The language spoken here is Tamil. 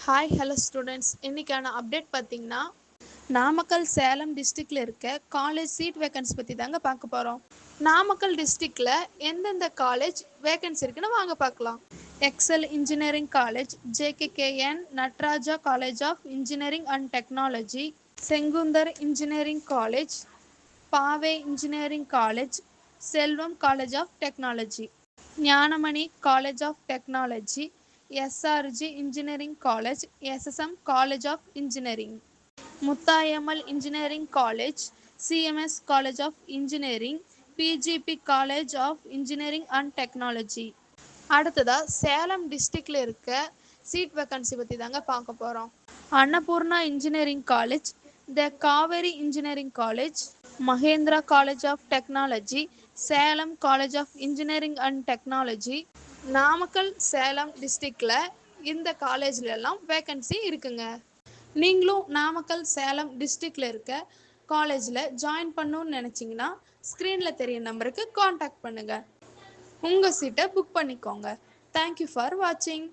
ஹாய் ஹலோ ஸ்டூடெண்ட்ஸ், இன்றைக்கான அப்டேட் பார்த்திங்கன்னா நாமக்கல் சேலம் டிஸ்ட்ரிக்டில் இருக்க காலேஜ் சீட் வேக்கன்சி பற்றி தாங்க பார்க்க போகிறோம். நாமக்கல் டிஸ்ட்ரிக்டில் எந்தெந்த காலேஜ் வேக்கன்சி இருக்குன்னு வாங்க பார்க்கலாம். Excel engineering college, JKKN Natraja college of engineering and technology, Sengunthar engineering college, Paavai engineering college, Selvam college of technology, Gnanamani college of technology, SRG engineering college, SSM college of engineering, Muthayammal engineering college, CMS college of engineering, PGP college of engineering and technology. அடுத்ததா சேலம் டிஸ்ட்ரிக்டில் இருக்க சீட் வேக்கன்சி பற்றி தாங்க பார்க்க போகிறோம். Annapoorna engineering college, the Kaveri engineering college, Mahendra college of technology, Salem college of engineering and technology. Namakkal Salem டிஸ்ட்ரிக்டில் இந்த காலேஜ்லலாம் வேக்கன்சி இருக்குங்க. நீங்களும் நாமக்கல் சேலம் டிஸ்ட்ரிக்டில் இருக்க காலேஜில் ஜாயின் பண்ணணுன்னு நினச்சிங்கன்னா ஸ்க்ரீனில் தெரிய நம்பருக்கு காண்டாக்ட் பண்ணுங்கள். உங்கள் சீட்டை புக் பண்ணிக்கோங்க. தேங்க்யூ ஃபார் வாட்சிங்.